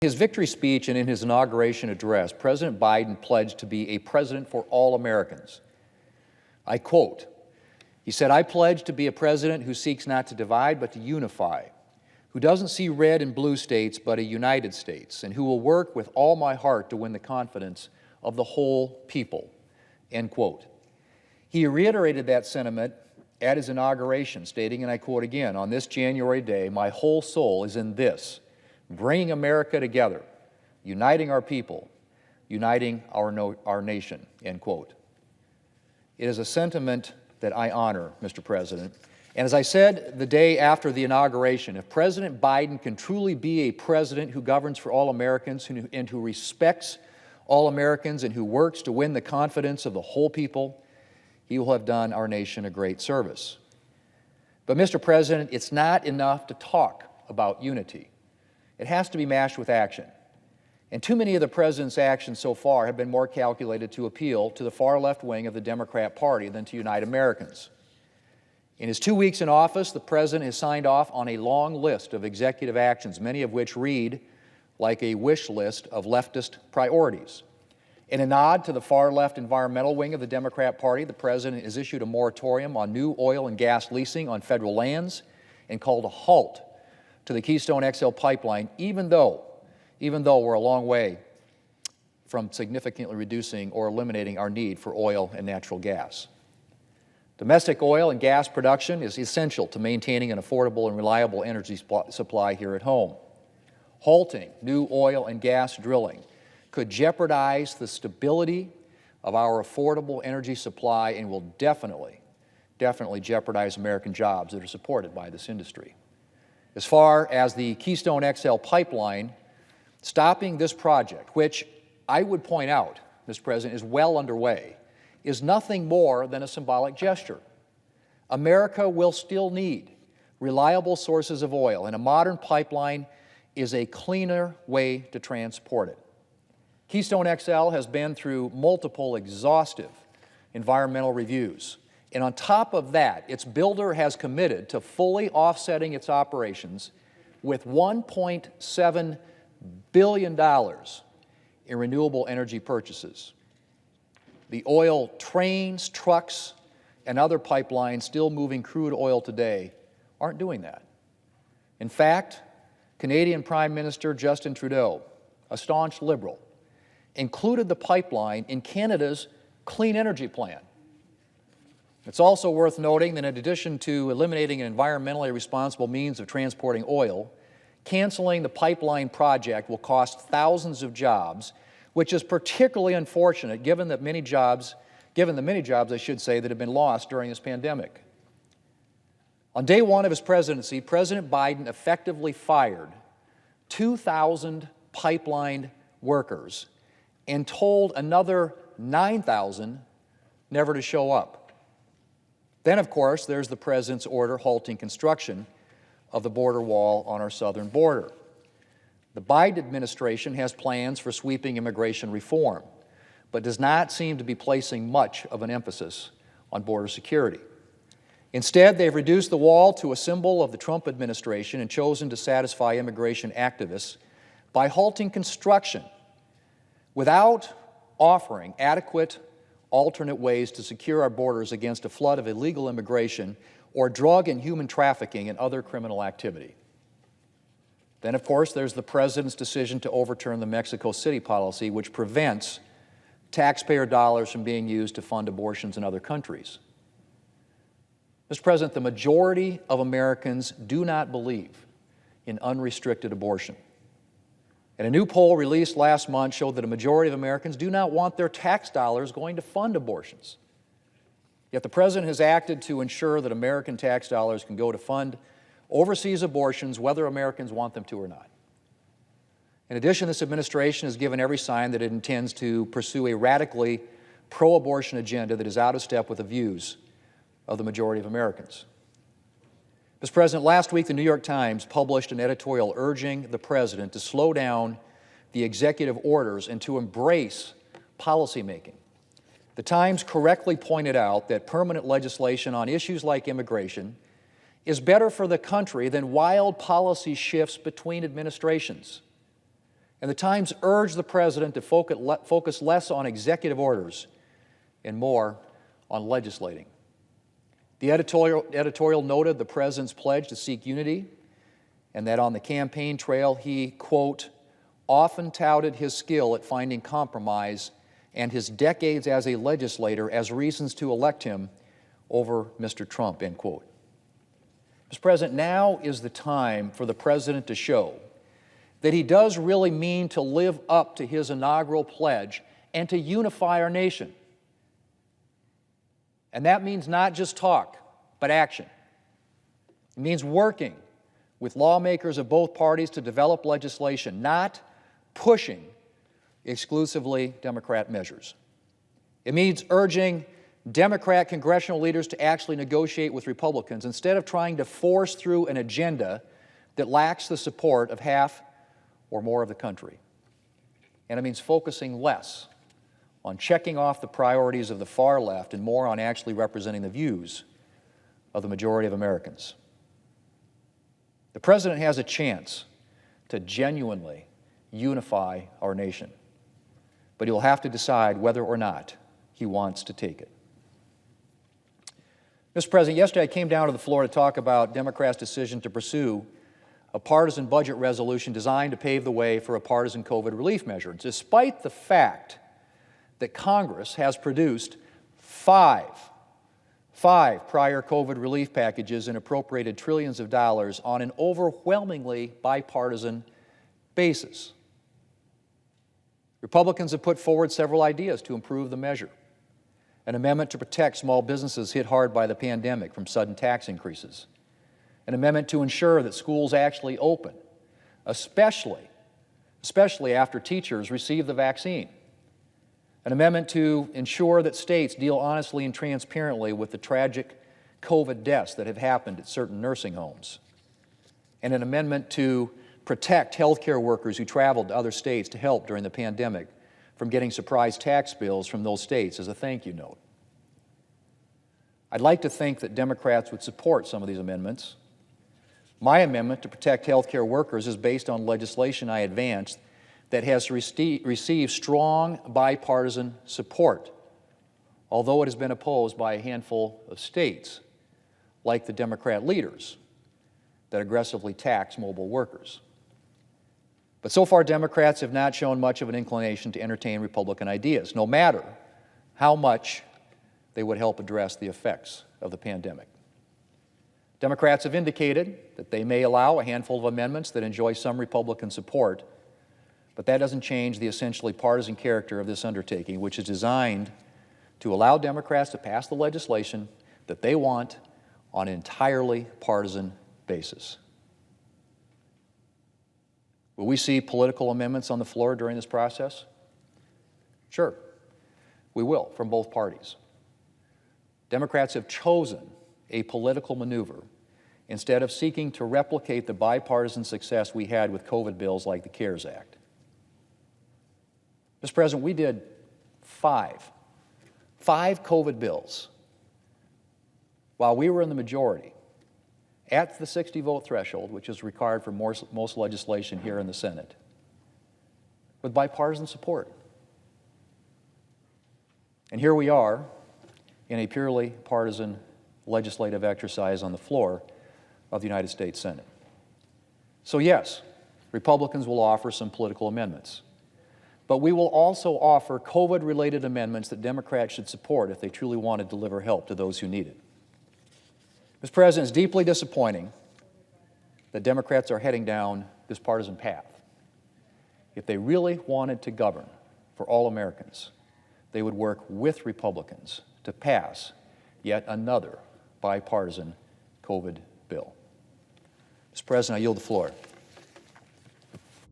His victory speech and in his inauguration address, President Biden pledged to be a president for all Americans. I quote, he said, "I pledge to be a president who seeks not to divide but to unify, who doesn't see red and blue states but a united states, and who will work with all my heart to win the confidence of the whole people," end quote. He reiterated that sentiment at his inauguration, stating, and I quote again, "On this January day, my whole soul is in this, bringing America together, uniting our people, uniting our nation," end quote. It is a sentiment that I honor, Mr. President. And as I said the day after the inauguration, if President Biden can truly be a president who governs for all Americans and who respects all Americans and who works to win the confidence of the whole people, he will have done our nation a great service. But, Mr. President, it's not enough to talk about unity. It has to be matched with action. And too many of the President's actions so far have been more calculated to appeal to the far left wing of the Democrat Party than to unite Americans. In his 2 weeks in office, the President has signed off on a long list of executive actions, many of which read like a wish list of leftist priorities. In a nod to the far left environmental wing of the Democrat Party, the President has issued a moratorium on new oil and gas leasing on federal lands and called a halt to the Keystone XL pipeline, even though we're a long way from significantly reducing or eliminating our need for oil and natural gas. Domestic oil and gas production is essential to maintaining an affordable and reliable energy supply here at home. Halting new oil and gas drilling could jeopardize the stability of our affordable energy supply and will definitely jeopardize American jobs that are supported by this industry. As far as the Keystone XL pipeline, stopping this project, which I would point out, Mr. President, is well underway, is nothing more than a symbolic gesture. America will still need reliable sources of oil, and a modern pipeline is a cleaner way to transport it. Keystone XL has been through multiple exhaustive environmental reviews. And on top of that, its builder has committed to fully offsetting its operations with $1.7 billion in renewable energy purchases. The oil trains, trucks, and other pipelines still moving crude oil today aren't doing that. In fact, Canadian Prime Minister Justin Trudeau, a staunch liberal, included the pipeline in Canada's clean energy plan. It's also worth noting that in addition to eliminating an environmentally responsible means of transporting oil, canceling the pipeline project will cost thousands of jobs, which is particularly unfortunate given the many jobs, I should say, that have been lost during this pandemic. On day one of his presidency, President Biden effectively fired 2,000 pipeline workers and told another 9,000 never to show up. Then, of course, there's the President's order halting construction of the border wall on our southern border. The Biden administration has plans for sweeping immigration reform, but does not seem to be placing much of an emphasis on border security. Instead, they've reduced the wall to a symbol of the Trump administration and chosen to satisfy immigration activists by halting construction without offering adequate alternate ways to secure our borders against a flood of illegal immigration or drug and human trafficking and other criminal activity. Then, of course, there's the President's decision to overturn the Mexico City policy, which prevents taxpayer dollars from being used to fund abortions in other countries. Mr. President, the majority of Americans do not believe in unrestricted abortion. And a new poll released last month showed that a majority of Americans do not want their tax dollars going to fund abortions. Yet the President has acted to ensure that American tax dollars can go to fund overseas abortions, whether Americans want them to or not. In addition, this administration has given every sign that it intends to pursue a radically pro-abortion agenda that is out of step with the views of the majority of Americans. Mr. President, last week the New York Times published an editorial urging the President to slow down the executive orders and to embrace policymaking. The Times correctly pointed out that permanent legislation on issues like immigration is better for the country than wild policy shifts between administrations. And the Times urged the President to focus less on executive orders and more on legislating. The editorial noted the President's pledge to seek unity and that on the campaign trail he, quote, often touted his skill at finding compromise and his decades as a legislator as reasons to elect him over Mr. Trump, end quote. Mr. President, now is the time for the President to show that he does really mean to live up to his inaugural pledge and to unify our nation. And that means not just talk, but action. It means working with lawmakers of both parties to develop legislation, not pushing exclusively Democrat measures. It means urging Democrat congressional leaders to actually negotiate with Republicans instead of trying to force through an agenda that lacks the support of half or more of the country. And it means focusing less on checking off the priorities of the far left and more on actually representing the views of the majority of Americans. The President has a chance to genuinely unify our nation, but he'll have to decide whether or not he wants to take it. Mr. President, yesterday I came down to the floor to talk about Democrats' decision to pursue a partisan budget resolution designed to pave the way for a partisan COVID relief measure, despite the fact that Congress has produced five prior COVID relief packages and appropriated trillions of dollars on an overwhelmingly bipartisan basis. Republicans have put forward several ideas to improve the measure. An amendment to protect small businesses hit hard by the pandemic from sudden tax increases. An amendment to ensure that schools actually open, especially after teachers receive the vaccine. An amendment to ensure that states deal honestly and transparently with the tragic COVID deaths that have happened at certain nursing homes. And an amendment to protect healthcare workers who traveled to other states to help during the pandemic from getting surprise tax bills from those states as a thank you note. I'd like to think that Democrats would support some of these amendments. My amendment to protect healthcare workers is based on legislation I advanced that has received strong bipartisan support, although it has been opposed by a handful of states, like the Democrat leaders that aggressively tax mobile workers. But so far, Democrats have not shown much of an inclination to entertain Republican ideas, no matter how much they would help address the effects of the pandemic. Democrats have indicated that they may allow a handful of amendments that enjoy some Republican support, but that doesn't change the essentially partisan character of this undertaking, which is designed to allow Democrats to pass the legislation that they want on an entirely partisan basis. Will we see political amendments on the floor during this process? Sure, we will, from both parties. Democrats have chosen a political maneuver instead of seeking to replicate the bipartisan success we had with COVID bills like the CARES Act. Mr. President, we did five COVID bills while we were in the majority at the 60-vote threshold, which is required for most legislation here in the Senate, with bipartisan support. And here we are in a purely partisan legislative exercise on the floor of the United States Senate. So yes, Republicans will offer some political amendments, but we will also offer COVID-related amendments that Democrats should support if they truly want to deliver help to those who need it. Mr. President, it's deeply disappointing that Democrats are heading down this partisan path. If they really wanted to govern for all Americans, they would work with Republicans to pass yet another bipartisan COVID bill. Mr. President, I yield the floor.